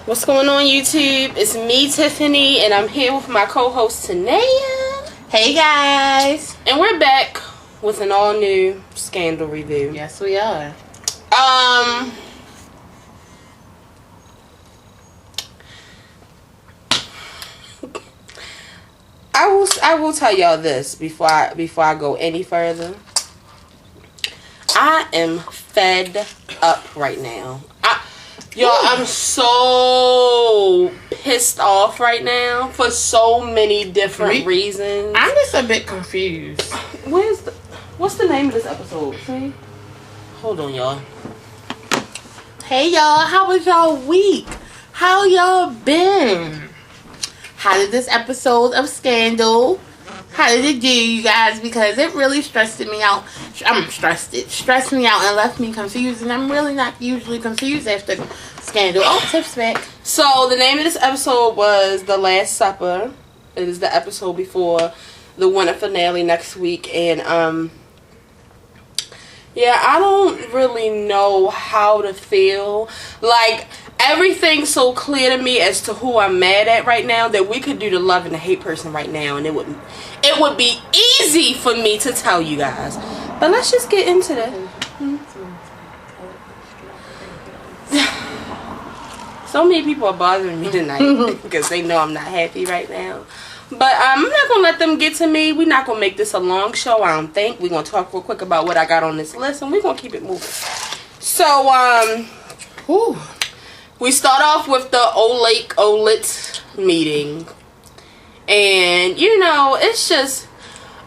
What's going on, YouTube? It's me, Tiffany, and I'm here with my co-host, Tanea. Hey, guys. And we're back with an all-new Scandal review. Yes, we are. I will tell y'all this before I go any further. I am fed up right now. I'm so pissed off right now for so many different reasons. I'm just a bit confused. What's the name of this episode? See? Hold on, y'all. Hey, y'all. How was y'all week? How y'all been? How did this episode of Scandal, how did it do, you guys? Because it really stressed me out. It stressed me out and left me confused. And I'm really not usually confused after Scandal. Oh, Tiff's back. So, the name of this episode was The Last Supper. It is the episode before the winter finale next week. And, yeah, I don't really know how to feel. Like, everything's so clear to me as to who I'm mad at right now that we could do the love and the hate person right now. And it would be easy for me to tell you guys. But let's just get into that. So many people are bothering me tonight because they know I'm not happy right now. But I'm not going to let them get to me. We're not going to make this a long show, I don't think. We're going to talk real quick about what I got on this list, and we're going to keep it moving. So, we start off with the Olit meeting. And, you know, it's just...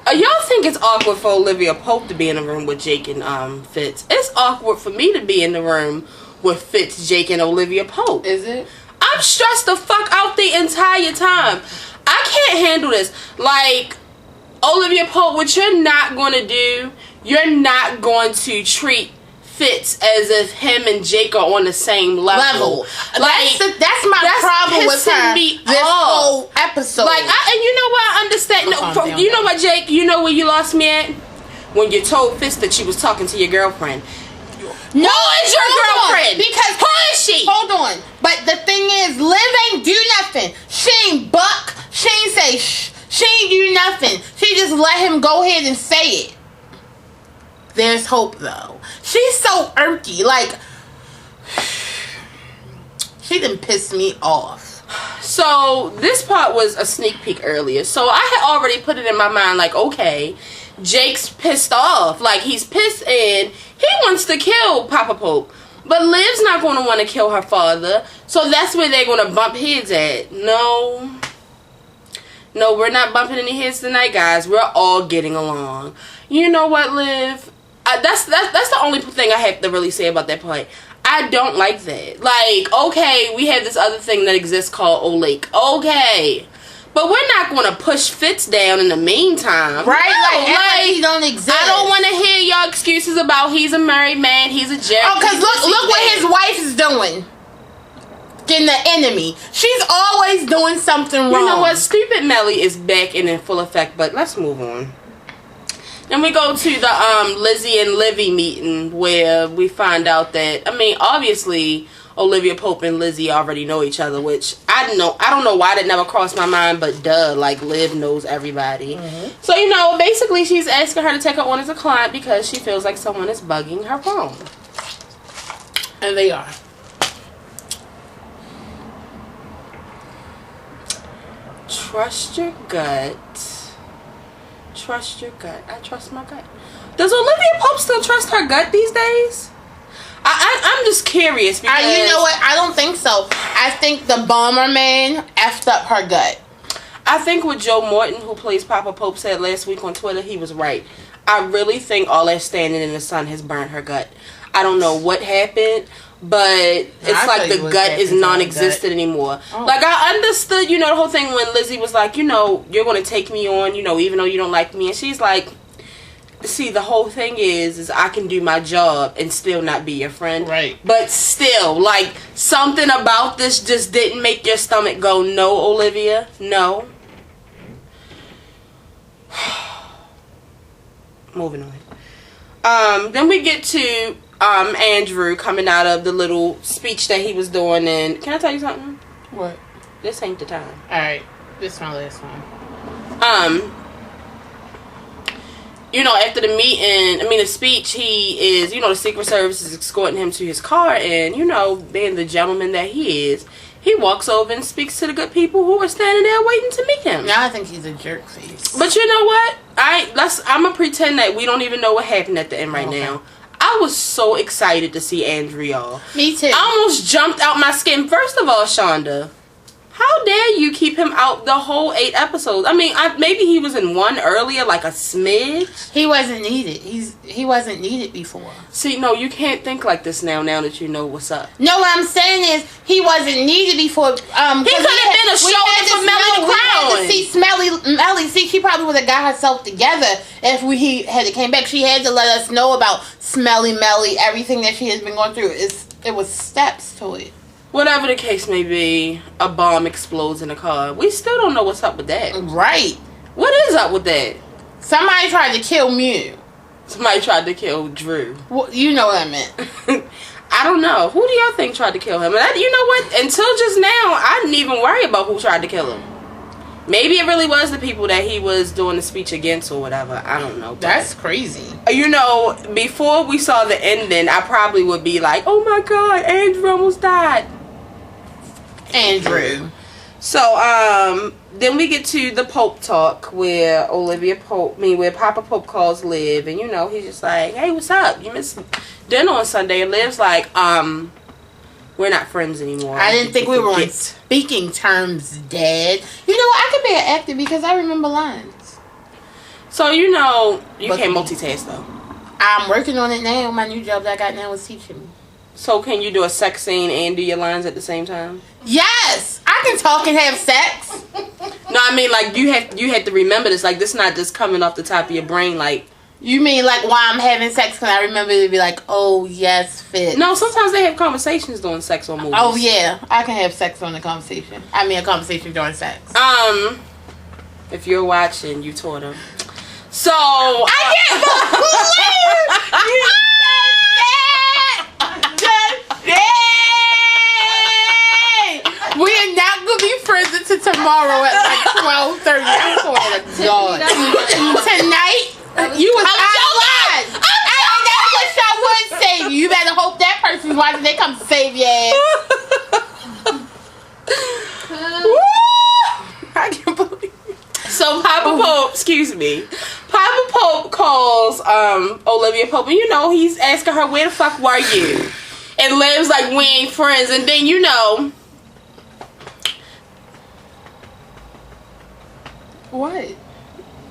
y'all think it's awkward for Olivia Pope to be in the room with Jake and Fitz. It's awkward for me to be in the room with Fitz, Jake, and Olivia Pope. Is it? I'm stressed the fuck out the entire time. I can't handle this. Like, Olivia Pope, what you're not going to do, you're not going to treat Fitz as if him and Jake are on the same level. Like, that's my problem with her this whole episode. Like, and you know what? I understand. You know what, Jake? You know where you lost me at? When you told Fitz that you was talking to your girlfriend. No, who is your girlfriend? Because who is she? Hold on. But the thing is, Liv ain't do nothing. She ain't buck. She ain't say shh. She ain't do nothing. She just let him go ahead and say it. There's hope, though. She's so irky. Like, she done pissed me off. So, this part was a sneak peek earlier. So, I had already put it in my mind, like, okay, Jake's pissed off. Like, he's pissed and he wants to kill Papa Pope. But Liv's not going to want to kill her father. So, that's where they're going to bump heads at. No, we're not bumping any heads tonight, guys. We're all getting along. You know what, Liv? That's the only thing I have to really say about that part. I don't like that. Like, okay, we have this other thing that exists called Olake. Okay. But we're not going to push Fitz down in the meantime. Right? No, like he don't exist. I don't want to hear y'all excuses about he's a married man, he's a jerk. Oh, because look what his wife is doing. Getting the enemy. She's always doing something wrong. You know what? Stupid Melly is back and in full effect, but let's move on. Then we go to the Lizzie and Livy meeting where we find out that, I mean, obviously Olivia Pope and Lizzie already know each other, which I don't know why that never crossed my mind, but duh, like Liv knows everybody. Mm-hmm. So, you know, basically she's asking her to take her on as a client because she feels like someone is bugging her phone. And they are. Trust your gut. Trust your gut. I trust my gut. Does Olivia Pope still trust her gut these days? I'm just curious because... you know what? I don't think so. I think the Bomber Man effed up her gut. I think what Joe Morton, who plays Papa Pope, said last week on Twitter, he was right. I really think all that standing in the sun has burned her gut. I don't know what happened, but it's like the gut is non-existent anymore. Oh. Like, I understood, you know, the whole thing when Lizzie was like, you know, you're going to take me on, you know, even though you don't like me. And she's like, see, the whole thing is I can do my job and still not be your friend. Right. But still, like, something about this just didn't make your stomach go, no, Olivia, no. Moving on. Then we get to Andrew coming out of the little speech that he was doing, and can I tell you something? What? This ain't the time. Alright. This is my last one. After the speech, he is, the Secret Service is escorting him to his car, and, being the gentleman that he is, he walks over and speaks to the good people who are standing there waiting to meet him. Now I think he's a jerk face. But you know what? I'm going to pretend that we don't even know what happened at the end right now. I was so excited to see Andrew, y'all. Me too. I almost jumped out my skin. First of all, Shonda, how dare you keep him out the whole 8 episodes? I mean, maybe he was in one earlier, like a smidge. He wasn't needed. He wasn't needed before. See, no, you can't think like this now that you know what's up. No, what I'm saying is he wasn't needed before. He could have been a shoulder for Melly the Crown. We had to see Melly. See, she probably would have got herself together if he had came back. She had to let us know about Smelly Melly, everything that she has been going through. It was steps to it. Whatever the case may be, a bomb explodes in a car. We still don't know what's up with that. Right. What is up with that? Somebody tried to kill Mew. Somebody tried to kill Drew. Well, you know what I meant. I don't know. Who do y'all think tried to kill him? And you know what? Until just now, I didn't even worry about who tried to kill him. Maybe it really was the people that he was doing the speech against or whatever. I don't know. That's crazy. Before we saw the ending, I probably would be like, oh my God, Andrew almost died. Andrew. So, then we get to the Pope talk where where Papa Pope calls Liv, and he's just like, hey, what's up? You missed dinner on Sunday, and Liv's like, we're not friends anymore. I didn't think we were on speaking terms, Dad. I could be an actor because I remember lines. So, you can't multitask though. I'm working on it now. My new job that I got now is teaching me. So can you do a sex scene and do your lines at the same time? Yes! I can talk and have sex. No, I mean, like, you have to remember this. Like, this not just coming off the top of your brain, like... You mean, like, while I'm having sex, can I remember to be like, oh, yes, Fitz? No, sometimes they have conversations during sex on movies. Oh, yeah. I can have sex on a conversation. I mean, a conversation during sex. If you're watching, you taught him. So... I can't believe you said that! We are not going to be friends until tomorrow at like 12:30. I swear to God. Tonight, you was outside. And that's what y'all would save you. You better hope that person's watching. They come save your ass. I can't believe it. So Papa Pope calls Olivia Pope, and he's asking her, where the fuck were you? And Liv's like, we ain't friends. And then What?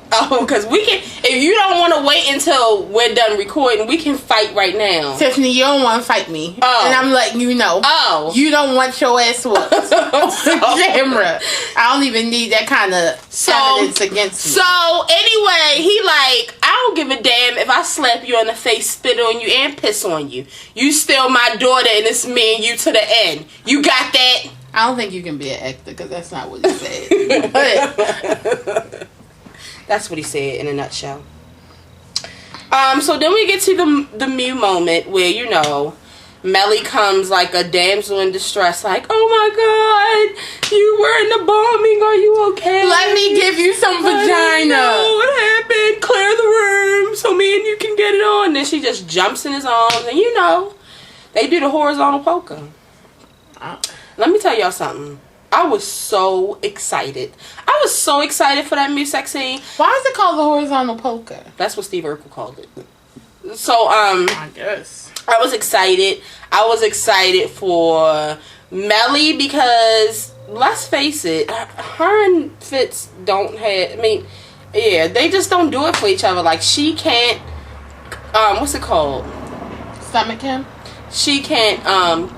Oh, because we can. If you don't want to wait until we're done recording, we can fight right now. Tiffany, you don't want to fight me. Oh. And I'm letting you know. Oh. You don't want your ass whooped. Camera. I don't even need that kind of evidence against me. So, anyway, he like, I don't give a damn if I slap you in the face, spit on you, and piss on you. You still my daughter, and it's me and you to the end. You got that? I don't think you can be an actor, because that's not what he said. But... That's what he said in a nutshell. So then we get to the Mew moment where, Melly comes like a damsel in distress, like, oh my God, you were in the bombing, are you okay? Let me give you some vagina. What happened? Clear the room so me and you can get it on. And then she just jumps in his arms, and they do the horizontal polka. Let me tell y'all something. I was so excited. I was so excited for that Mew sex scene. Why is it called the horizontal polka? That's what Steve Urkel called it. So, I guess. I was excited. I was excited for Melly because, let's face it, her and Fitz don't have, they just don't do it for each other. Like, she can't, what's it called? Stomach him? She can't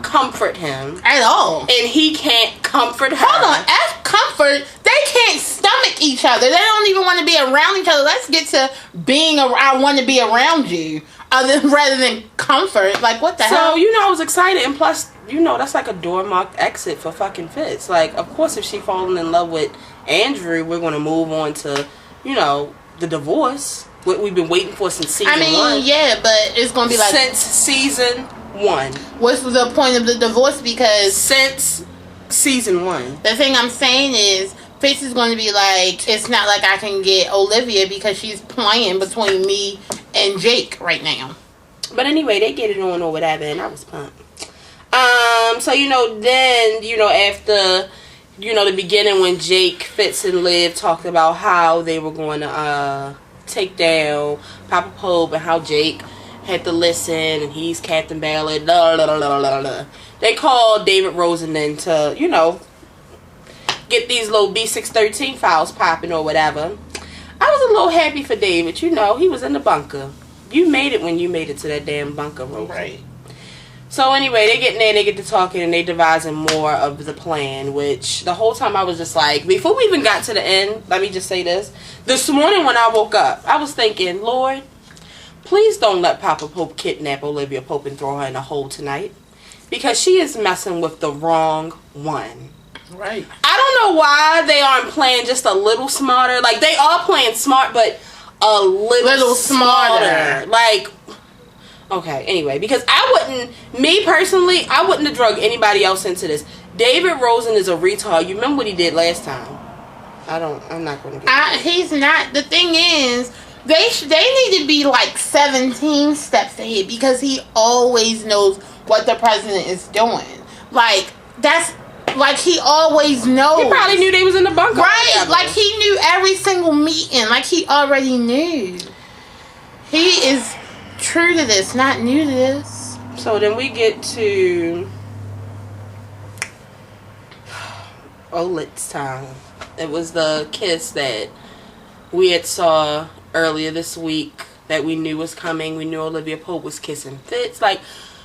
comfort him at all, and he can't comfort her. Hold on, as comfort, they can't stomach each other. They don't even want to be around each other. Let's get to being. I want to be around you, rather than comfort. Like what the hell? So I was excited, and plus, that's like a door marked exit for fucking Fitz. Like, of course, if she falling in love with Andrew, we're gonna move on to, the divorce. What we've been waiting for since season 1. Yeah, but it's gonna be like since season 1. What's the point of the divorce? Because since season 1. The thing I'm saying is, Fitz is going to be like, it's not like I can get Olivia because she's playing between me and Jake right now. But anyway, they get it on or whatever, and I was pumped. So, then, after, the beginning when Jake, Fitz, and Liv talked about how they were going to take down Papa Pope and how Jake had to listen and he's Captain Ballard, they called David Rosen then to, get these little B613 files popping or whatever. I was a little happy for David. He was in the bunker. You made it when you made it to that damn bunker, Rosen. Right. So anyway, they get in there, they get to talking, and they devising more of the plan, which the whole time I was just like, before we even got to the end, let me just say this. This morning when I woke up, I was thinking, Lord, please don't let Papa Pope kidnap Olivia Pope and throw her in a hole tonight. Because she is messing with the wrong one. Right. I don't know why they aren't playing just a little smarter. Like, they are playing smart, but a little smarter. Like, okay, anyway, because me personally, I wouldn't have drugged anybody else into this. David Rosen is a retard. You remember what he did last time? I'm not going to get he's not. The thing is, they need to be like 17 steps ahead because he always knows what the president is doing. Like, that's, like, he always knows. He probably knew they was in the bunker. Right, like, he knew every single meeting. Like, he already knew. He is true to this, not new to this. So then we get to Olit's time. It was the kiss that we had saw earlier this week that we knew was coming. We knew Olivia Pope was kissing Fitz. Like,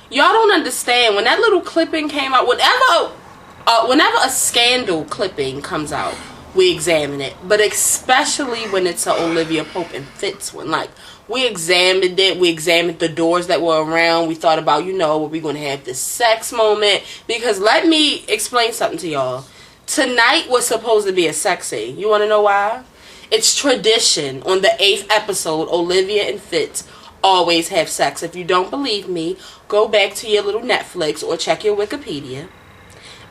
y'all don't understand. When that little clipping came out, whenever a scandal clipping comes out, we examine it. But especially when it's a Olivia Pope and Fitz one. Like, we examined it. We examined the doors that were around. We thought about, were we going to have this sex moment? Because let me explain something to y'all. Tonight was supposed to be a sex scene. You want to know why? It's tradition. On the 8th episode, Olivia and Fitz always have sex. If you don't believe me, go back to your little Netflix or check your Wikipedia.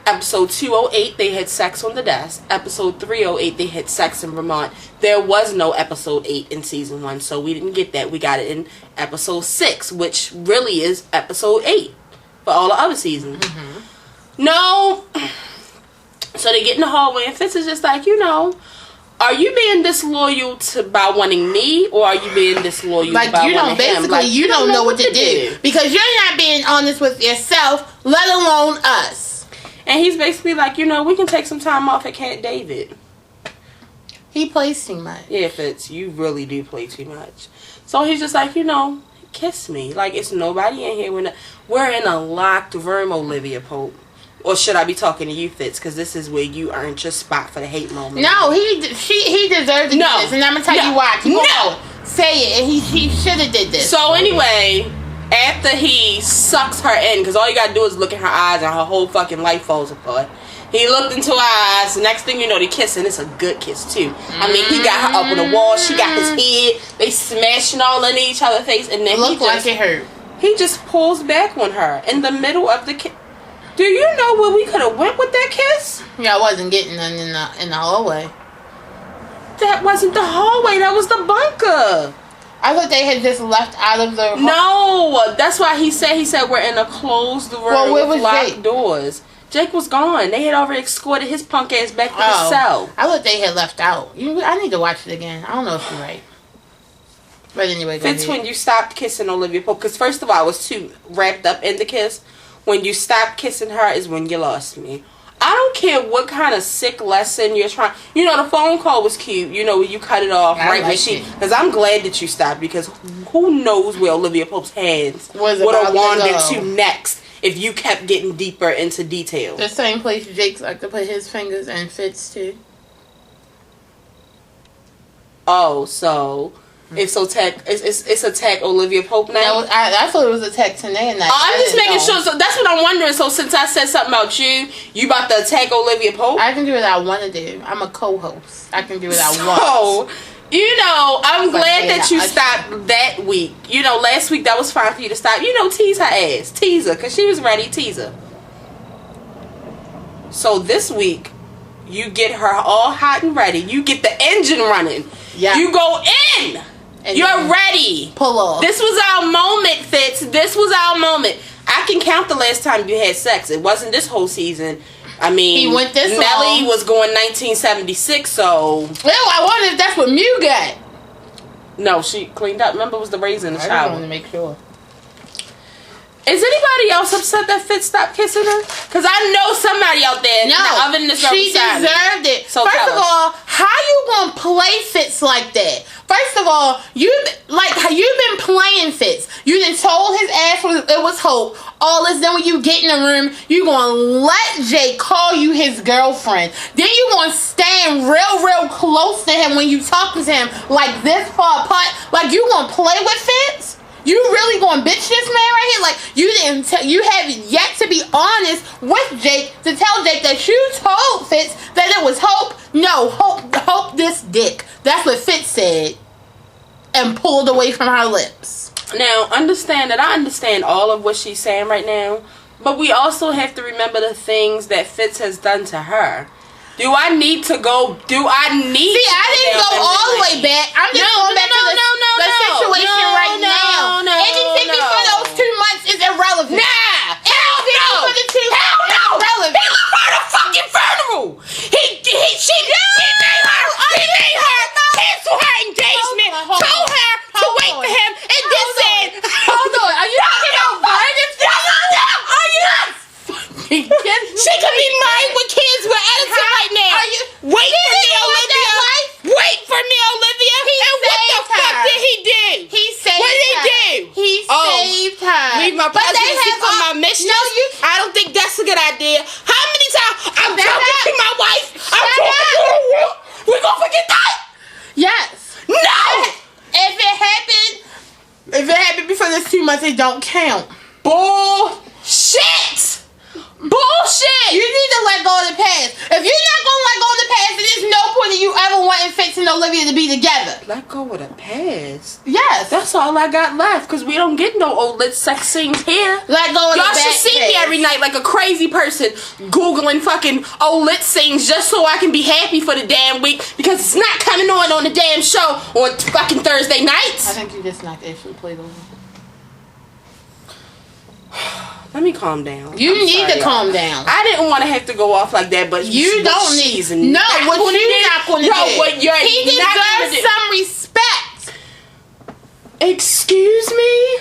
Episode 208, they had sex on the desk. Episode 308, they had sex in Vermont. There was no episode 8 in season 1, so we didn't get that. We got it in episode 6, which really is episode 8 for all the other seasons. Mm-hmm. No. So they get in the hallway, and Fitz is just like, are you being disloyal by wanting me, or are you being disloyal by wanting him? Like, you don't know what to do. Because you're not being honest with yourself, let alone us. And he's basically like, we can take some time off at Camp David. He plays too much. Yeah, Fitz, you really do play too much. So he's just like, kiss me. Like, it's nobody in here. We're in a locked room, Olivia Pope. Or should I be talking to you, Fitz? Because this is where you earned your spot for the hate moment. No, he deserved to do this. And I'm going to tell you why. No. Say it. And he should have did this. So anyway, after he sucks her in, because all you got to do is look in her eyes and her whole fucking life falls apart. He looked into her eyes. The next thing you know, they kissing. It's a good kiss, too. I mean, he got her up on the wall. She got his head. They smashing all in each other's face. And then it like it hurt. He just pulls back on her in the middle of the kiss. Do you know where we could have went with that kiss? Yeah, I wasn't getting none in the hallway. That wasn't the hallway. That was the bunker. I thought they had just left out of the... No, that's why he said we're in a closed room with locked doors. Jake was gone. They had already escorted his punk ass back to the cell. I thought they had left out. I need to watch it again. I don't know if you're right. But anyway, go Fitz, when you stopped kissing Olivia Pope, because first of all, I was too wrapped up in the kiss. When you stopped kissing her is when you lost me. I don't care what kind of sick lesson you're trying. The phone call was cute. You cut it off when she. Because I'm glad that you stopped, because who knows where Olivia Pope's hands would have wandered to next if you kept getting deeper into detail. The same place Jake's like to put his fingers and Fitz too. Oh, so. It's attack Olivia Pope now? I thought it was attack Tanae. I'm just making sure. So that's what I'm wondering. So since I said something about you about to attack Olivia Pope? I can do what I want to do. I'm a co-host. I can do what I want. I'm glad that you stopped that week. Last week that was fine for you to stop. Tease her ass. Tease her, because she was ready. Tease her. So this week, you get her all hot and ready. You get the engine running. Yeah. You go in. And You're ready. Pull off. This was our moment, Fitz. This was our moment. I can count the last time you had sex. It wasn't this whole season. I mean, he went this Melly long. was going 1976, so... Ew, I wonder if that's what Mew got. No, she cleaned up. Remember, it was the raisin in the I shower. just wanted to make sure. Is anybody else upset that Fitz stopped kissing her? Because I know somebody out there, other than this girl she beside me. deserved it. So First tell of us. all, how you gonna play Fitz like that? First of all, you've been playing Fitz. You done told his ass it was Hope. All this, then when you get in the room, you gonna let Jake call you his girlfriend. Then you gonna stand real close to him when you talking to him like this far apart. Like you gonna play with Fitz? You really gonna bitch this man right here? Like you have yet to be honest with Jake to tell Jake that you told Fitz that it was Hope. No, Hope this dick. That's what Fitz said, and pulled away from her lips. Now, understand that I understand all of what she's saying right now, but we also have to remember the things that Fitz has done to her. Do I need to go? See, I didn't go all the way back. I'm just going back to the situation right now. Anything before those 2 months is irrelevant. Nah! Anything before the 2 months is irrelevant. He left her the fucking funeral! He made her cancel her engagement, told her to wait for him, and then said... Hold on, are you talking about Brandon? Are you not? She could be married with kids with Edison right now. Wait for me, Olivia. Wait for me, Olivia. And what the fuck did he do? He saved her. What did he do? He saved her. Leave my presidency for my mistress? No, you... I don't think that's a good idea. How many times I'm talking to my wife? I'm Shut talking to her. We gonna forget that? Yes. No! If it happened before this 2 months, it don't count. Bullshit! Bullshit! You need to let go of the past. If you're not gonna let go of the past, then there's no point in you ever wanting Fitz and Olivia to be together. Let go of the past. Yes. That's all I got left, because we don't get no old lit sex scenes here. Let go of the Y'all past. should see me every night like a crazy person Googling fucking old lit scenes just so I can be happy for the damn week, because it's not coming on the damn show on fucking Thursday nights. I think you just knocked Ashley plate over. Let me calm down. You need to calm down. I didn't want to have to go off like that, but You don't need. No, what you're not going to do. What you're He not gonna deserves do. some respect. Excuse me?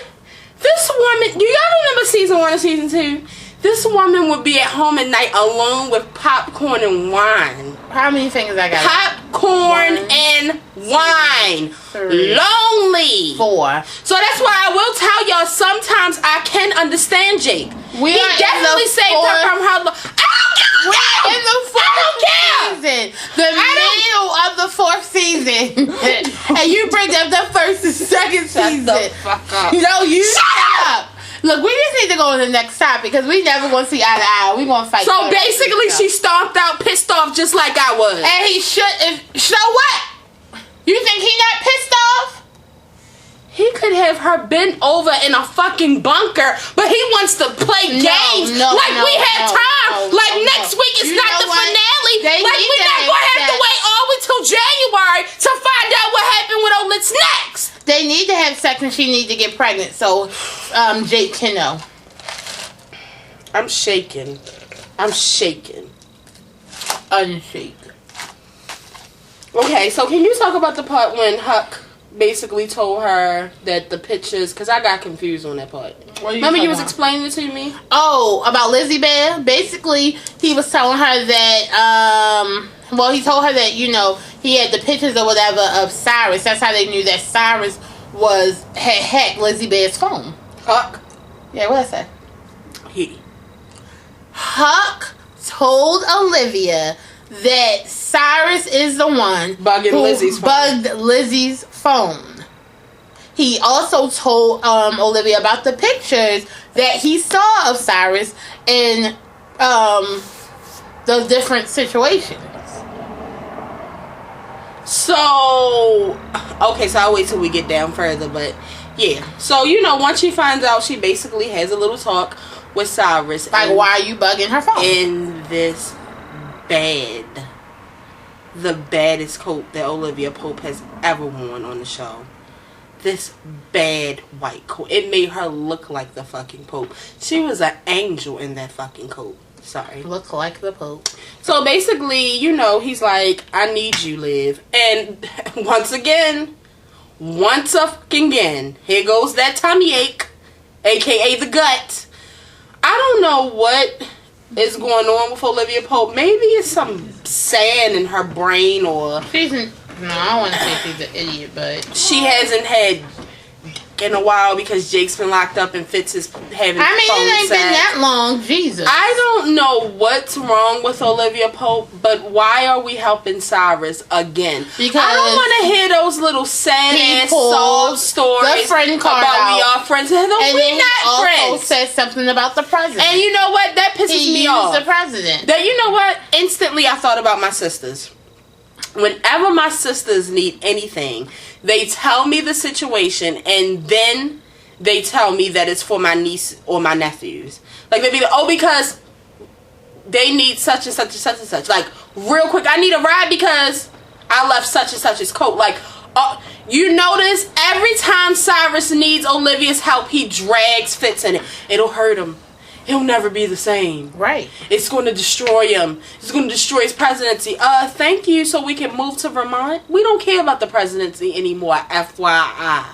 This woman, do y'all remember season 1 and season 2? This woman would be at home at night alone with popcorn and wine. How many fingers I got? Popcorn and wine. 3, Lonely. 4. So that's why I will tell y'all, sometimes I can understand Jake. We He are definitely in the saved her fourth- from her I In the don't care. season, the middle of the 4th season, and you bring up the 1st and 2nd season. Shut the fuck up. No, you Shut up. Look, we just need to go to the next topic because we never gonna see eye to eye. We gonna fight. So basically, she stomped out, pissed off, just like I was. And he should. So what? You think he not pissed off? He could have her bent over in a fucking bunker, but he wants to play games we have time. Next week is You not know the what? finale. They We're need not to gonna have to accept- wait all until January to find out what happened with Olitz next. They need to have sex and she need to get pregnant so Jake can know. I'm shaking. Unshake. Okay, so can you talk about the part when Huck basically told her that the pictures, because I got confused on that part. Remember you was explaining it to me? Oh, about Lizzie Bear? Basically, he was telling her that, he told her that, he had the pictures or whatever of Cyrus. That's how they knew that Cyrus had hacked Lizzie Bear's phone. Huck? Yeah, what did I say? He. Huck told Olivia that Cyrus is the one who bugged Lizzie's phone. He also told Olivia about the pictures that he saw of Cyrus in those different situations. So, okay, so I'll wait till we get down further, but yeah. So, once she finds out, she basically has a little talk with Cyrus. Like, why are you bugging her phone? In this bad. The baddest coat that Olivia Pope has ever worn on the show. This bad white coat. It made her look like the fucking Pope. She was an angel in that fucking coat. Sorry. Look like the Pope. So basically, you know, he's like, I need you, Liv. And once again, here goes that tummy ache, aka the gut. I don't know what is going on with Olivia Pope. Maybe it's some sand in her brain, or No, I don't want to say she's an idiot, but she hasn't had in a while because Jake's been locked up and Fitz is having I mean, phone it ain't sex. been that long. Jesus. I don't know what's wrong with Olivia Pope, but why are we helping Cyrus again? Because I don't want to hear those little sad ass sob stories the friend card about out. we are friends. No, and we then he not also friends. said something about the president. And you know what? That pisses he me used off. the president. That, you know what? Instantly, I thought about my sisters. Whenever my sisters need anything, they tell me the situation, and then they tell me that it's for my niece or my nephews. Like, they be like, oh, because they need such and such and such and such. Like, real quick, I need a ride because I left such and such's coat. Like, you notice every time Cyrus needs Olivia's help, he drags Fitz in it. It'll hurt him. He'll never be the same. Right. It's going to destroy him. It's going to destroy his presidency. Thank you, so we can move to Vermont. We don't care about the presidency anymore, FYI.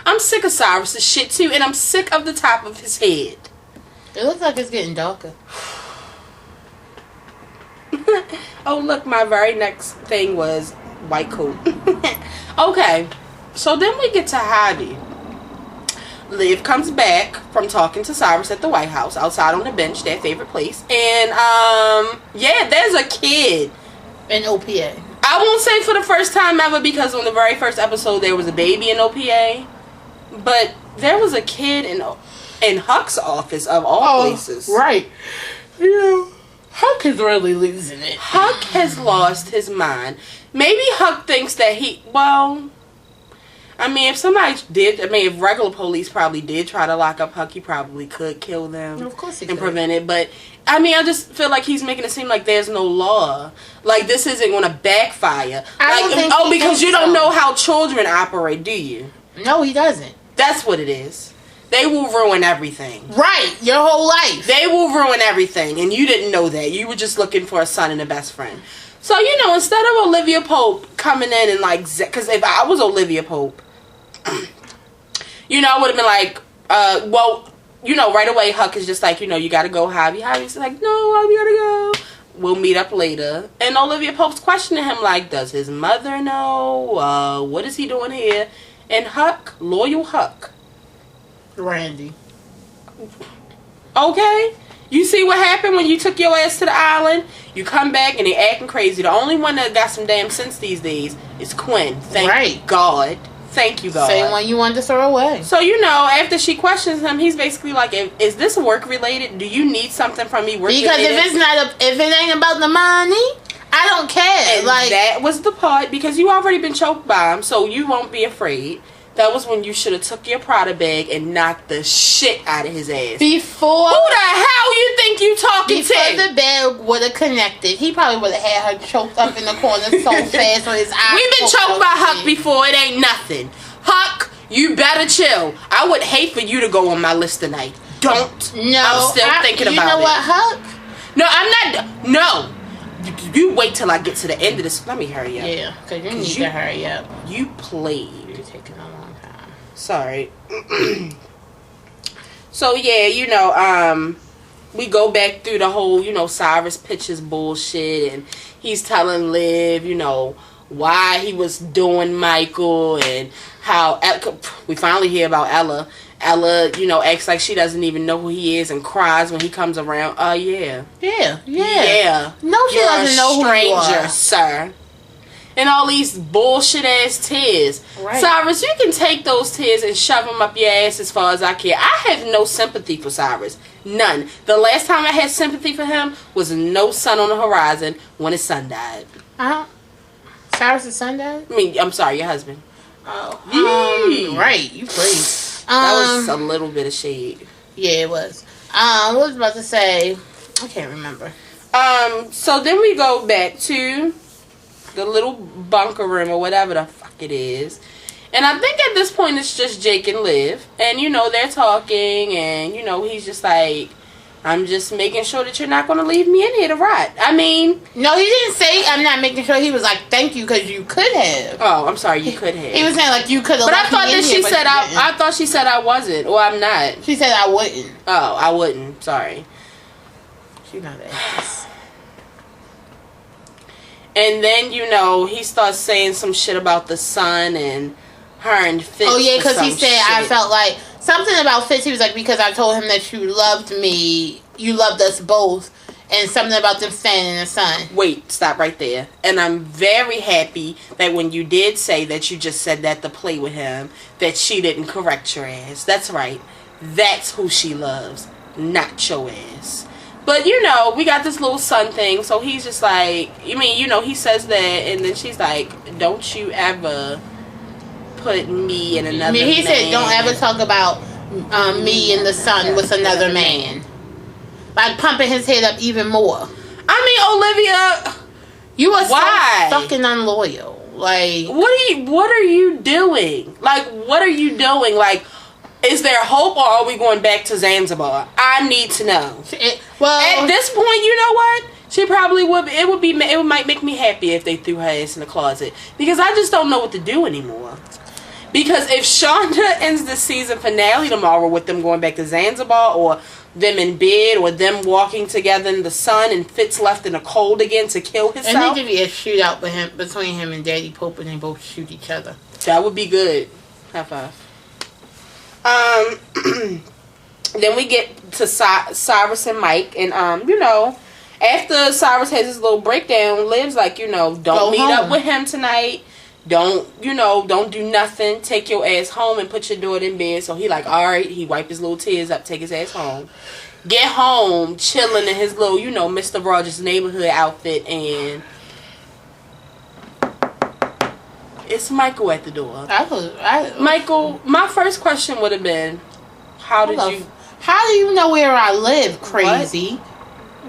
I'm sick of Cyrus's shit, too, and I'm sick of the top of his head. It looks like it's getting darker. Oh, look, my very next thing was white coat. Okay, so then we get to Heidi. Liv comes back from talking to Cyrus at the White House, outside on the bench, their favorite place. And, yeah, there's a kid. An OPA. I won't say for the first time ever, because on the very first episode there was a baby in OPA. But there was a kid in Huck's office, of all places. Right. Yeah. Huck is really losing it. Huck has lost his mind. Maybe Huck thinks that I mean, if regular police probably did try to lock up Huck, he probably could kill them. Of course he and could. prevent it. But, I mean, I just feel like he's making it seem like there's no law. Like, this isn't going to backfire. I don't think he because thinks you don't so. know how children operate, do you? No, he doesn't. That's what it is. They will ruin everything. Right. Your whole life. They will ruin everything, and you didn't know that. You were just looking for a son and a best friend. So, you know, instead of Olivia Pope coming in and, like, because if I was Olivia Pope, you know, I would have been like, well, you know, right away, Huck is just like, you know, you gotta go, Javi. Javi's like, no, I gotta go. We'll meet up later. And Olivia Pope's questioning him like, does his mother know? What is he doing here? And Huck, loyal Huck. Randy. Okay? You see what happened when you took your ass to the island? You come back and they acting crazy. The only one that got some damn sense these days is Quinn. Thank God. Thank you, God. Same one you wanted to throw away. So, you know, after she questions him, he's basically like, is this work related? Do you need something from me work because related? if it ain't about the money, I don't care. And like, that was the part, because you already been choked by him, so you won't be afraid. That was when you should have took your Prada bag and knocked the shit out of his ass. Before... Who the hell you think you talking before to? the bag would have connected, he probably would have had her choked up in the corner so fast with his eyes. We've been choked by Huck before. It ain't nothing. Huck, you better chill. I would hate for you to go on my list tonight. Don't. No. I'm still thinking about it. You know what, Huck? No, I'm not. No. You wait till I get to the end of this. Let me hurry up. Yeah, because you need to hurry up. You played. You're taking a long time. Sorry. So, yeah, you know, we go back through the whole, you know, Cyrus pitches bullshit, and he's telling Liv, you know, why he was doing Michael, and how we finally hear about Ella. Ella, you know, acts like she doesn't even know who he is and cries when he comes around. Yeah. Yeah. No, she doesn't know who you stranger, are. sir. And all these bullshit ass tears. Right. Cyrus, you can take those tears and shove them up your ass as far as I care. I have no sympathy for Cyrus. None. The last time I had sympathy for him was no sun on the horizon when his son died. Cyrus' son died? I mean, I'm sorry, your husband. Oh. Right, you crazy. That was a little bit of shade. Yeah, it was. What was I about to say? I can't remember. So then we go back to the little bunker room or whatever the fuck it is. And I think at this point it's just Jake and Liv. And, you know, they're talking and, you know, he's just like, I'm just making sure that you're not going to leave me in here to rot. I mean... No, he didn't say I'm not making sure. He was like, thank you, because you could have. Oh, I'm sorry, you could have. He was saying, like, you could have But I left thought me in that here, she but said you didn't. I thought she said I wasn't. Or I'm not. She said I wouldn't. Oh, I wouldn't. Sorry. She's not actress. And then, you know, he starts saying some shit about the sun and her and Fitz. Oh, yeah, because he some said, I shit. felt like, something about Fitz, he was like, because I told him that you loved me, you loved us both, and something about them standing in the sun. Wait, stop right there. And I'm very happy that when you did say that you just said that to play with him, that she didn't correct your ass. That's right. That's who she loves, not your ass. But, you know, we got this little sun thing, so he's just like, I mean, you know, he says that, and then she's like, don't you ever put me in another He man. said, don't ever talk about me in the sun with another man. Like, pumping his head up even more. I mean, Olivia, You are why? so fucking unloyal. Like, what are you doing? Like, what are you doing? Like, is there hope, or are we going back to Zanzibar? I need to know. At this point, you know what? She probably would. It might make me happy if they threw her ass in the closet, because I just don't know what to do anymore. Because if Shonda ends the season finale tomorrow with them going back to Zanzibar, or them in bed, or them walking together in the sun, and Fitz left in the cold again to kill it himself, need to be a shootout between him and Daddy Pope, and they both shoot each other. that would be good. High five. Then we get to Cyrus and Mike, and you know, after Cyrus has his little breakdown, Liv's like, you know, don't Go meet home. up with him tonight. Don't do nothing. Take your ass home and put your daughter in bed. So he like, all right. He wipe his little tears up, take his ass home. Get home, chilling in his little, you know, Mr. Rogers' Neighborhood outfit, and it's Michael at the door. Michael, my first question would have been, how do you know where I live, crazy?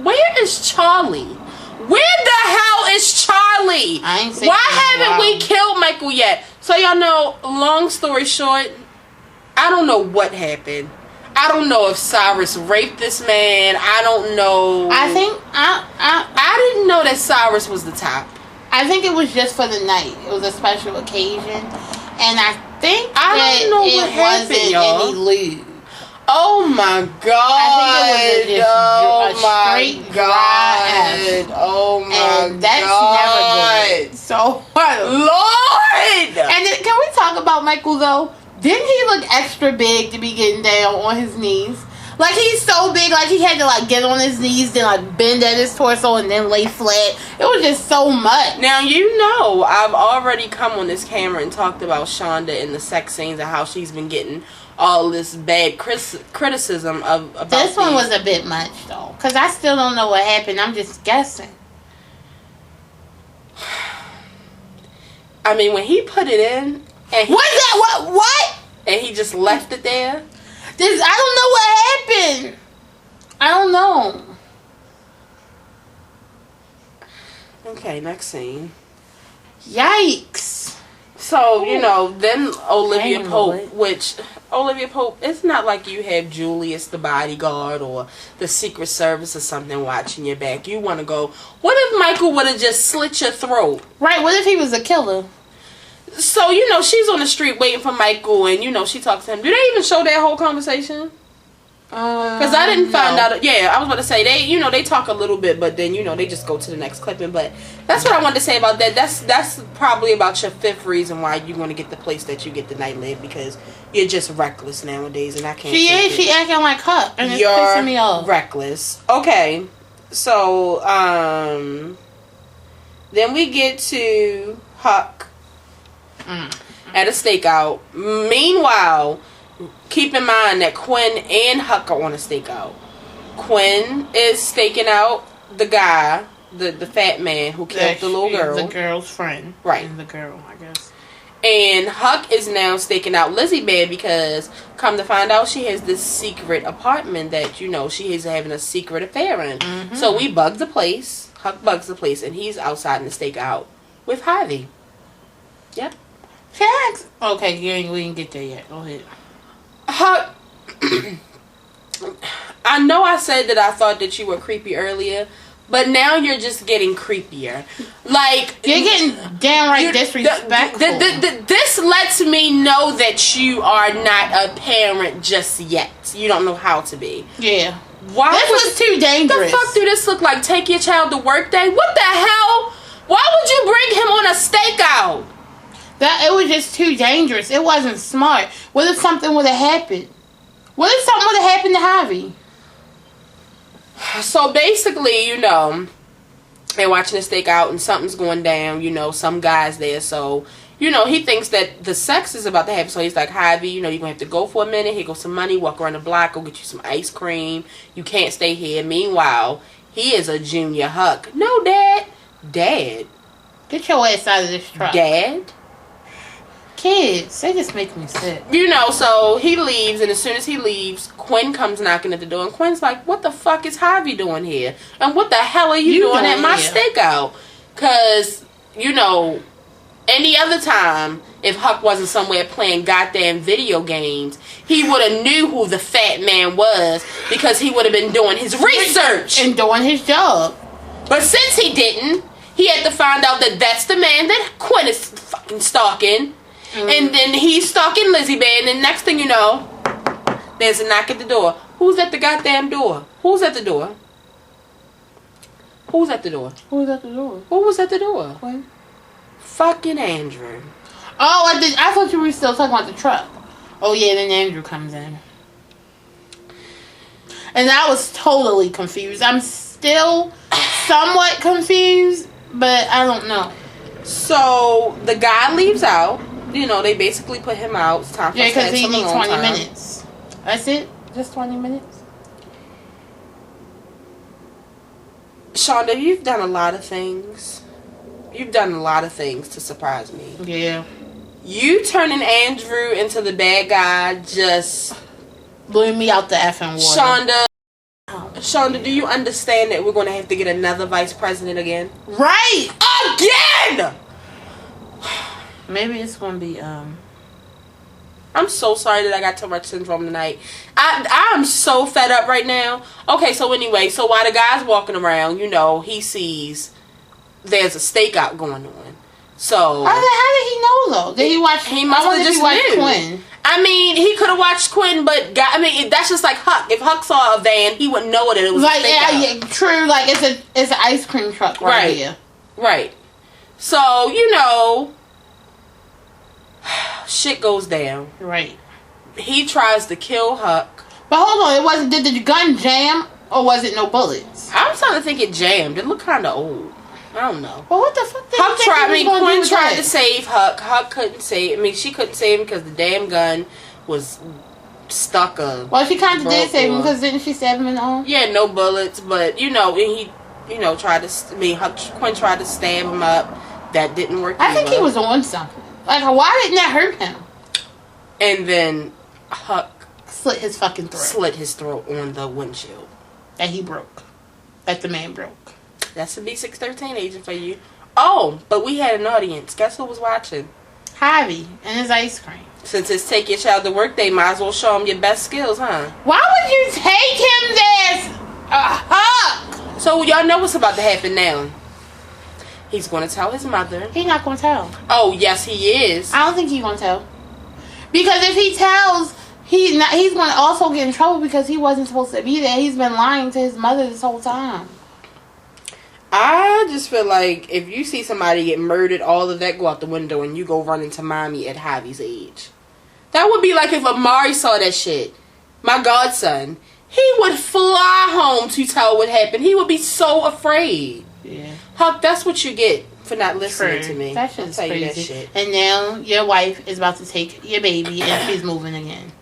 Where is Charlie? Where the hell is Charlie? I ain't seen Why him in a haven't we while. killed Michael yet? So y'all know, long story short, I don't know what happened. I don't know if Cyrus raped this man. I don't know. I think I didn't know that Cyrus was the top. I think it was just for the night. It was a special occasion, and I think I don't know what happened, wasn't y'all. any lewd. Oh my god! I think it was oh my straight dry god! Oh my And that's god! never good. So what? Lord! And then, can we talk about Michael though? Didn't he look extra big to be getting down on his knees? Like, he's so big, like he had to like get on his knees, then like bend at his torso and then lay flat. It was just so much. Now, you know, I've already come on this camera and talked about Shonda in the sex scenes and how she's been getting all this bad criticism about This one these. was a bit much though, because I still don't know what happened. I'm just guessing. I mean, when he put it in, and What's that? What? and he just left it there. I don't know what happened. I don't know. Okay, next scene. Yikes. So, you know, then Olivia Dang, Pope, Lord. which, Olivia Pope, it's not like you have Julius the bodyguard or the Secret Service or something watching your back. You want to go, what if Michael would have just slit your throat? Right, what if he was a killer? So, you know, she's on the street waiting for Michael, and, you know, she talks to him. Do they even show that whole conversation? Because I didn't find out. Yeah, I was about to say, they talk a little bit, but then, they just go to the next clipping. But that's what I wanted to say about that. That's probably about your fifth reason why you're going to get the place that you get the nightlife, because you're just reckless nowadays, and I can't. She acting like her, and it's You're pissing me off. reckless. Okay, so then we get to Huck at a stakeout. Meanwhile, keep in mind that Quinn and Huck are on a stakeout. Quinn is staking out the guy, the fat man who killed the little girl. The girl's friend. Right. The girl, I guess. And Huck is now staking out Lizzie bad because, come to find out, she has this secret apartment that, you know, she is having a secret affair in. Mm-hmm. So we bug the place. Huck bugs the place, and he's outside in the stakeout with Harvey. Yep. Jax. Okay, we didn't get there yet. Go ahead. Huck. I know I said that I thought that you were creepy earlier, but now you're just getting creepier. Like, you're getting downright disrespectful. This lets me know that you are not a parent just yet. You don't know how to be. Yeah. Why this was too dangerous. The fuck do this look like? Take your child to work day? What the hell? Why would you bring him on a stakeout? It was just too dangerous. It wasn't smart. What if something would have happened? What if something would have happened to Harvey? So basically, you know, they're watching the stakeout and something's going down. You know, some guy's there. So, you know, he thinks that the sex is about to happen. So he's like, Harvey, you know, you're going to have to go for a minute. Here goes some money. Walk around the block. Go get you some ice cream. You can't stay here. Meanwhile, he is a junior Huck. No, Dad. Dad. Get your ass out of this truck. Dad. Kids, they just make me sick. You know, so he leaves, and as soon as he leaves, Quinn comes knocking at the door, and Quinn's like, what the fuck is Harvey doing here? And what the hell are you doing at my stakeout? Because, you know, any other time, if Huck wasn't somewhere playing goddamn video games, he would have knew who the fat man was, because he would have been doing his research. And doing his job. But since he didn't, he had to find out that that's the man that Quinn is fucking stalking. Mm-hmm. And then he's stalking Lizzie Bear, and then next thing you know, there's a knock at the door. Who's at the goddamn door? Who's at the door? Who's at the door? Who's at the door? Who was at the door? Quinn. Fucking Andrew. Oh, I thought you were still talking about the truck. Oh yeah, then Andrew comes in. And I was totally confused. I'm still somewhat confused, but I don't know. So, the guy leaves out. You know, they basically put him out. It's time for because he needs 20 minutes. That's it? Just 20 minutes? Shonda, you've done a lot of things. You've done a lot of things to surprise me. Yeah. You turning Andrew into the bad guy just blew me out the effing water. Shonda, do you understand that we're going to have to get another vice president again? Right! Again! Maybe it's going to be, I'm so sorry that I got Tourette syndrome tonight. I'm so fed up right now. Okay, so anyway, so while the guy's walking around, you know, he sees there's a stakeout going on. So how did he know though? Did he watch? He must have just watched Quinn. I mean, he could have watched Quinn, but that's just like Huck. If Huck saw a van, he wouldn't know that it was like a stakeout. Yeah, true. Like it's an ice cream truck right here. Right. So you know, shit goes down. Right. He tries to kill Huck. But hold on, it wasn't. Did the gun jam or was it no bullets? I'm starting to think it jammed. It looked kind of old. I don't know. Well, what the fuck? Huck tried. Quinn tried to save Huck. Huck couldn't save. She couldn't save him because the damn gun was stuck. Well, she kind of did save him because didn't she stab him in the arm? Yeah, no bullets, but you know, and he, you know, tried to. Quinn tried to stab him up. That didn't work. I think he was on something. Like, why didn't that hurt him? And then Huck slit his fucking throat. Slit his throat on the windshield. That he broke. That the man broke. That's a B613 agent for you. Oh, but we had an audience. Guess who was watching? Harvey and his ice cream. Since it's take your child to work day, might as well show him your best skills, huh? Why would you take him there? Huck! So y'all know what's about to happen now. He's going to tell his mother. He's not going to tell. Oh, yes, he is. I don't think he's going to tell. Because if he tells, he's going to also get in trouble because he wasn't supposed to be there. He's been lying to his mother this whole time. I just feel like if you see somebody get murdered, all of that go out the window and you go running to mommy at Javi's age. That would be like if Amari saw that shit. My godson. He would fly home to tell what happened. He would be so afraid. Yeah. Huck, that's what you get for not listening to me. That's just crazy. That shit. And now your wife is about to take your baby and she's moving again.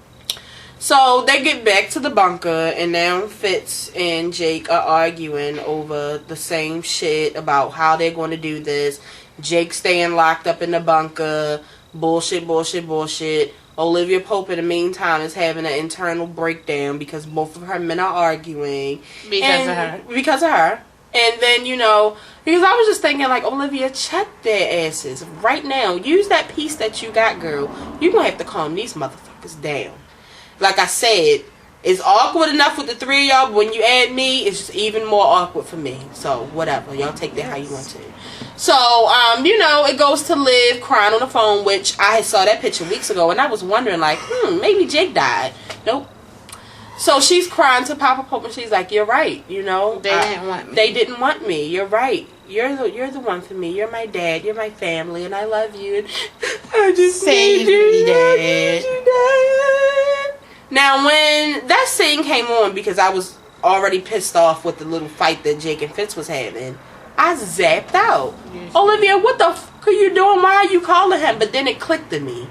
So they get back to the bunker, and now Fitz and Jake are arguing over the same shit about how they're going to do this. Jake staying locked up in the bunker. Bullshit, bullshit, bullshit. Olivia Pope, in the meantime, is having an internal breakdown because both of her men are arguing. Because of her. Because of her. And then, you know, because I was just thinking, like, Olivia, check their asses right now. Use that piece that you got, girl. You're going to have to calm these motherfuckers down. Like I said, it's awkward enough with the three of y'all, but when you add me, it's just even more awkward for me. So, whatever. Y'all take that how you want to. So, you know, it goes to Liv crying on the phone, which I saw that picture weeks ago, and I was wondering, like, maybe Jake died. Nope. So she's crying to Papa Pope, and she's like, "You're right. You know, they didn't want me. They didn't want me. You're right. You're the one for me. You're my dad. You're my family, and I love you. And I just Save me, Dad. Dad." Now, when that scene came on, because I was already pissed off with the little fight that Jake and Fitz was having, I zapped out. Yes. Olivia, what the fuck are you doing? Why are you calling him? But then it clicked to me.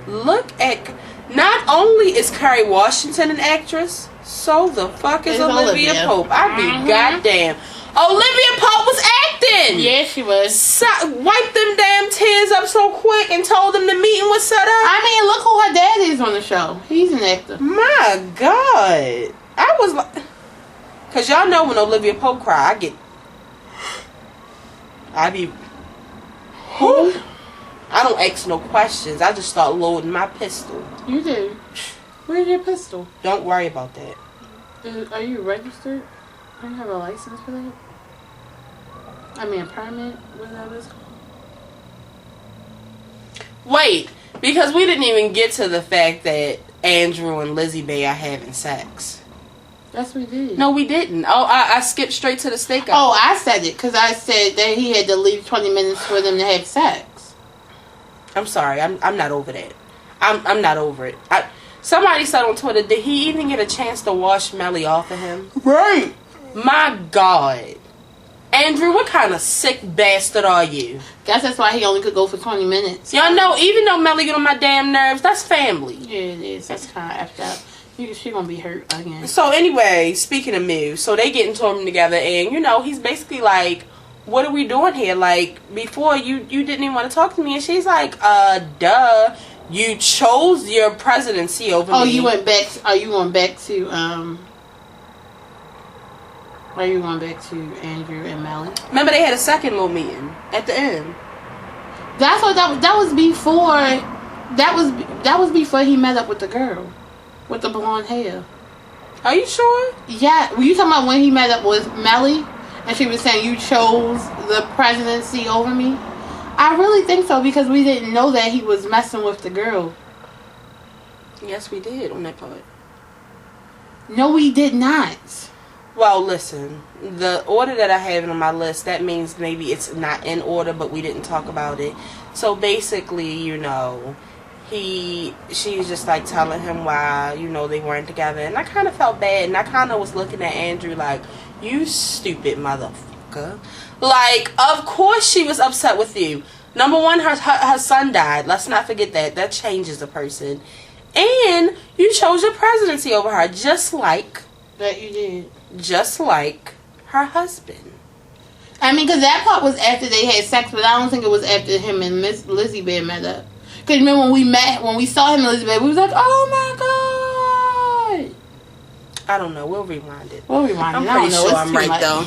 Look at... Not only is Kerry Washington an actress, so the fuck is Olivia Pope. I be goddamn. Olivia Pope was acting. Yeah, she was. Wiped them damn tears up so quick and told them the meeting was set up. I mean, look who her dad is on the show. He's an actor. My God. I was like... Because y'all know when Olivia Pope cry, I be... Who? I don't ask no questions. I just start loading my pistol. You do? Where's your pistol? Don't worry about that. Are you registered? Do you have a license for that? I mean, a permit? What that is called? Wait, because we didn't even get to the fact that Andrew and Lizzie Bay are having sex. Yes, we did. No, we didn't. Oh, I skipped straight to the stakeout. Oh, I said it because I said that he had to leave 20 minutes for them to have sex. I'm sorry. I'm not over that. I'm not over it. Somebody said on Twitter, did he even get a chance to wash Melly off of him? Right. My God. Andrew, what kind of sick bastard are you? Guess that's why he only could go for 20 minutes. Y'all know, even though Melly get on my damn nerves, that's family. Yeah, it is. That's kind of effed up. She gonna be hurt again. So anyway, speaking of Mew, so they get into them together, and you know, he's basically like, what are we doing here? Like, before you didn't even want to talk to me, and she's like, duh. You chose your presidency over me. Oh, you went back. Are you going back to Are you going back to Andrew and Melly? Remember, they had a second little meeting at the end. That's what that was before. That was before he met up with the girl with the blonde hair. Are you sure? Yeah. Were you talking about when he met up with Melly and she was saying you chose the presidency over me? I really think so because we didn't know that he was messing with the girl. Yes, we did on that part. No, we did not. Well, listen, the order that I have on my list, that means maybe it's not in order, but we didn't talk about it. So basically, you know, she's just like telling him why, you know, they weren't together. And I kind of felt bad, and I kind of was looking at Andrew like, you stupid motherfucker. Like, of course she was upset with you. Number one, her son died. Let's not forget that. That changes a person. And you chose your presidency over her, just like... That you did. Just like her husband. I mean, because that part was after they had sex, but I don't think it was after him and Miss Lizzie Bear met up. Because remember when we saw him and Lizzie Bear, we was like, oh my God. I don't know. We'll rewind it. I'm pretty sure I'm right, though.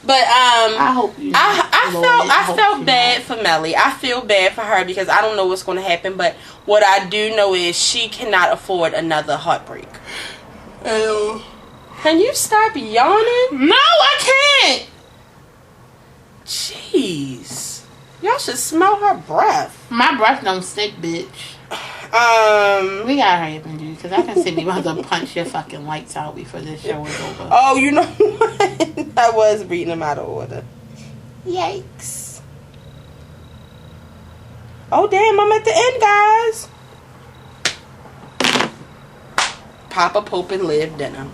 But I hope you. I felt bad for Melly. I feel bad for her because I don't know what's going to happen. But what I do know is she cannot afford another heartbreak. Can you stop yawning? No, I can't. Jeez, y'all should smell her breath. My breath don't stink, bitch. We gotta hurry up and do because I can see me about to punch your fucking lights out before this show is over. Oh, you know what? I was reading them out of order. Yikes. Oh, damn, I'm at the end, guys. Papa Pope and Liv dinner.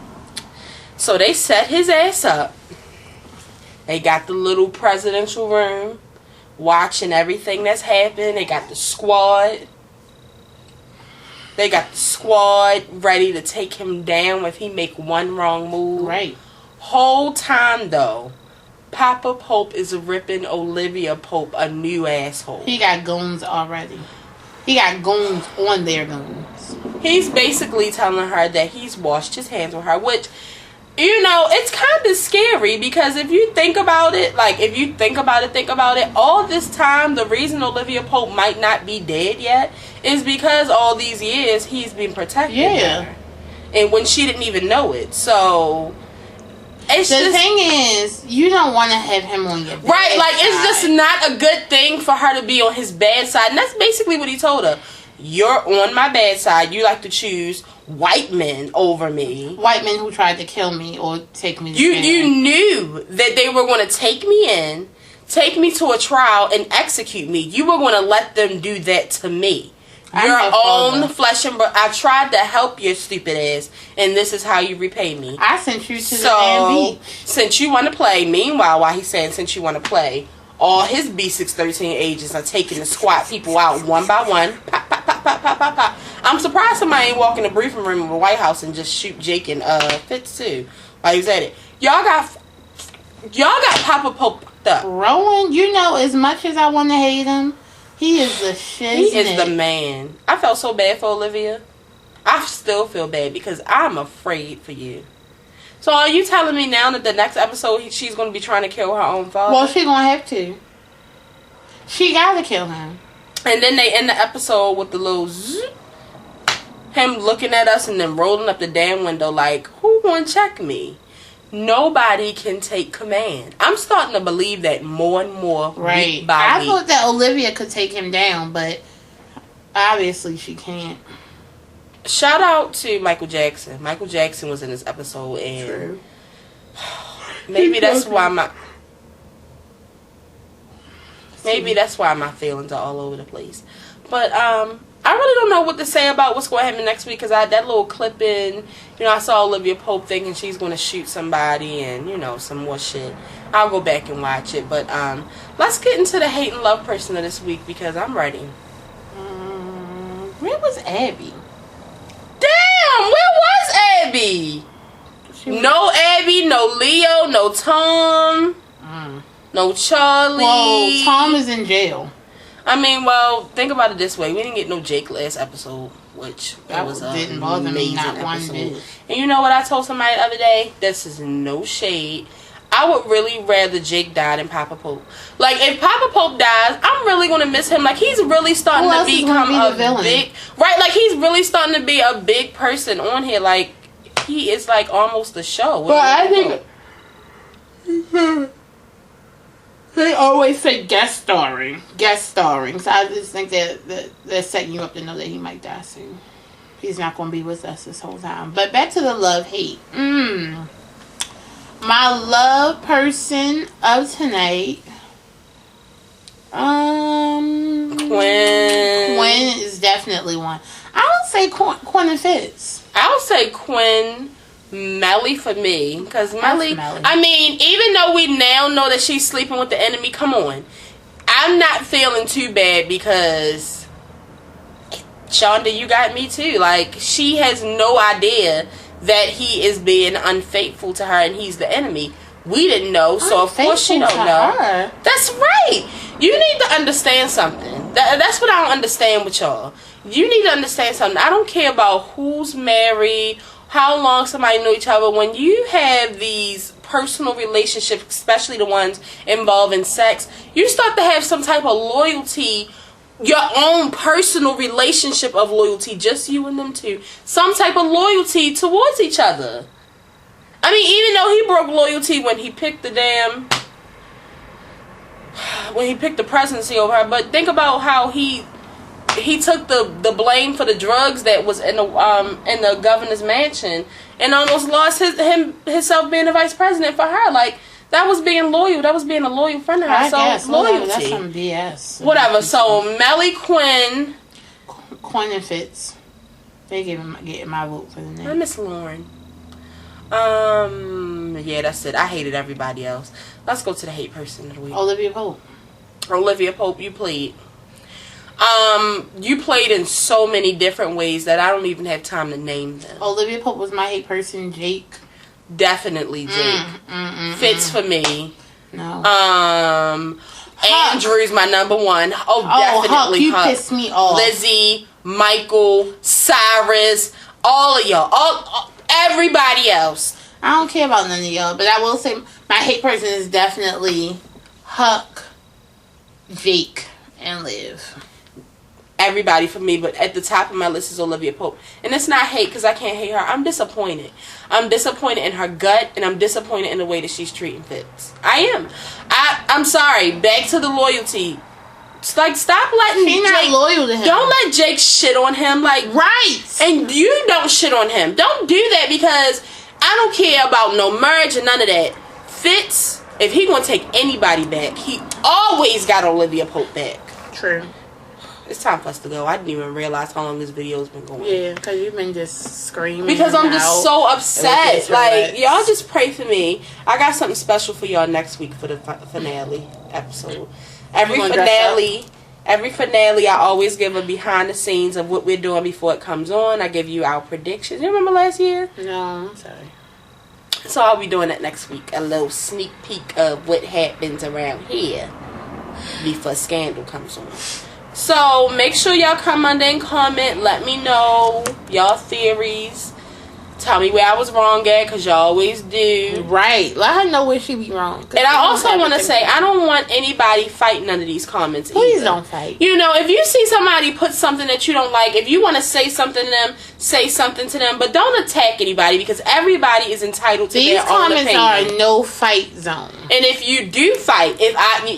So they set his ass up. They got the little presidential room, watching everything that's happening. They got the squad. They got the squad ready to take him down if he make one wrong move. Right. Whole time, though, Papa Pope is ripping Olivia Pope a new asshole. He got goons already. He got goons on their goons. He's basically telling her that he's washed his hands with her, which, you know, it's kind of scary because if you think about it, all this time, the reason Olivia Pope might not be dead yet is because all these years he's been protecting her. And when she didn't even know it. So, it's the thing is, you don't want to have him on your bad right, like, side. it's just not a good thing for her to be on his bad side. And that's basically what he told her. You're on my bad side. You like to choose white men over me. White men who tried to kill me or take me to You jail. knew that they were going to take me in, take me to a trial, and execute me. You were going to let them do that to me. Your own flesh and blood. I tried to help your stupid ass, and this is how you repay me. I sent you to the damn beach. Since you want to play, meanwhile, while he's saying since you want to play, all his B613 agents are taking the squat people out one by one. Pop, pop, pop, pop, pop, pop, pop. I'm surprised somebody ain't walk in the briefing room of the White House and just shoot Jake and Fitz too while he was at it. Y'all got Papa Pope up. Rowan, you know, as much as I want to hate him, he is the shit. He is the man. I felt so bad for Olivia. I still feel bad because I'm afraid for you. So are you telling me now that the next episode she's going to be trying to kill her own father? Well, she's going to have to. She got to kill him. And then they end the episode with the little zzz, him looking at us and then rolling up the damn window like, who going to check me? Nobody can take command. I'm starting to believe that more and more week by week. I thought that Olivia could take him down, but obviously she can't. Shout out to Michael Jackson. Michael Jackson was in this episode, and True. maybe that's why my feelings are all over the place. But I really don't know what to say about what's going to happen next week because that little clip in, I saw Olivia Pope thinking she's going to shoot somebody and some more shit. I'll go back and watch it, but let's get into the hate and love person of this week because I'm ready. Where was Abby? Damn, where was Abby? No Abby, no Leo, no Tom, no Charlie. Well, Tom is in jail. I mean, well, think about it this way. We didn't get no Jake last episode, which that was didn't bother me not one episode. bit. And you know what I told somebody the other day? This is no shade. I would really rather Jake die than Papa Pope. Like, if Papa Pope dies, I'm really going to miss him. Like, he's really starting to become a big... Right, like, he's really starting to be a big person on here. Like, he is, like, almost the show. But I think... They always say guest starring. So I just think that they're setting you up to know that he might die soon. He's not going to be with us this whole time. But back to the love-hate. My love person of tonight. Quinn is definitely one. I would say Quinn and Fitz. I would say Quinn, Melly for me. Because Melly, I mean, even though we now know that she's sleeping with the enemy, come on. I'm not feeling too bad because, Shonda, you got me too. Like, she has no idea that he is being unfaithful to her and he's the enemy. We didn't know, so of course she don't know. Her. That's right. You need to understand something. That's what I don't understand with y'all. You need to understand something. I don't care about who's married, how long somebody know each other. When you have these personal relationships, especially the ones involving sex, you start to have some type of loyalty, your own personal relationship of loyalty, just you and them two. Some type of loyalty towards each other. I mean, even though he broke loyalty when he picked the presidency over her, but think about how he took the blame for the drugs that was in the governor's mansion and almost lost himself being the vice president for her. Like, that was being loyal. That was being a loyal friend of her. So loyalty. That's some BS. Whatever. So Melly, Quinn and Fitz. They getting my vote for the name. I miss Lauren. Yeah, that's it. I hated everybody else. Let's go to the hate person of the week. Olivia Pope, you played. You played in so many different ways that I don't even have time to name them. Olivia Pope was my hate person. Jake. Definitely Jake. Fitz for me. No. Huck. Andrew's my number one. Oh, definitely You Huck. pissed me off. Lizzie, Michael, Cyrus, all of y'all. All everybody else. I don't care about none of y'all, but I will say my hate person is definitely Huck, Jake, and Liv. Everybody for me, but at the top of my list is Olivia Pope. And it's not hate because I can't hate her. I'm disappointed. I'm disappointed in her gut, and I'm disappointed in the way that she's treating Fitz. I am. I'm sorry. Back to the loyalty. It's like, stop letting She's Jake... not loyal to him. Don't let Jake shit on him. Like, right. And you don't shit on him. Don't do that because I don't care about no merge and none of that. Fitz, if he gonna take anybody back, he always got Olivia Pope back. True. It's time for us to go. I didn't even realize how long this video's been going. Yeah, because you've been just screaming. Because I'm just so upset. Like, Tourette's. y'all just pray for me. I got something special for y'all next week for the finale episode. Every finale, I always give a behind the scenes of what we're doing before it comes on. I give you our predictions. You remember last year? No, I'm sorry. So I'll be doing that next week. A little sneak peek of what happens around here before Scandal comes on. So make sure y'all come under and comment. Let me know y'all theories. Tell me where I was wrong at, because y'all always do. Right. Let her know where she be wrong. And I also want to say, I don't want anybody fighting under these comments Please either. don't fight. You know, if you see somebody put something that you don't like, if you want to say something to them, say something to them. But don't attack anybody, because everybody is entitled to their own opinion. These comments are no fight zone. And if you do fight,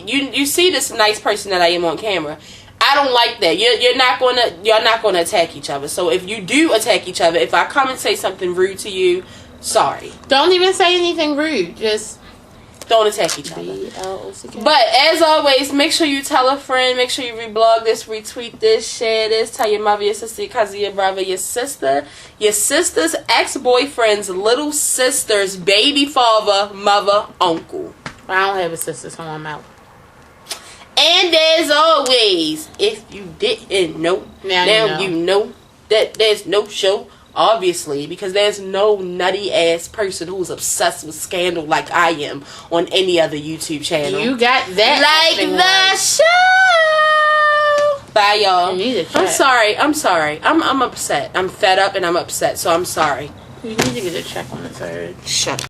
you see this nice person that I am on camera, I don't like that. You're not gonna attack each other. So if you do attack each other, if I come and say something rude to you, sorry. Don't even say anything rude. Just don't attack each other. B-L-O-C-K. But as always, make sure you tell a friend. Make sure you reblog this, retweet this, share this. Tell your mother, your sister, your cousin, your brother, your sister's ex-boyfriend's little sister's baby father, mother, uncle. I don't have a sister, so I'm out. And as always, if you didn't know, now you know that there's no show, obviously, because there's no nutty ass person who's obsessed with Scandal like I am on any other YouTube channel. You got that. Like the show. Bye, y'all. I'm sorry. I'm upset. I'm fed up and I'm upset, so I'm sorry. You need to get a check on the third. Shut up.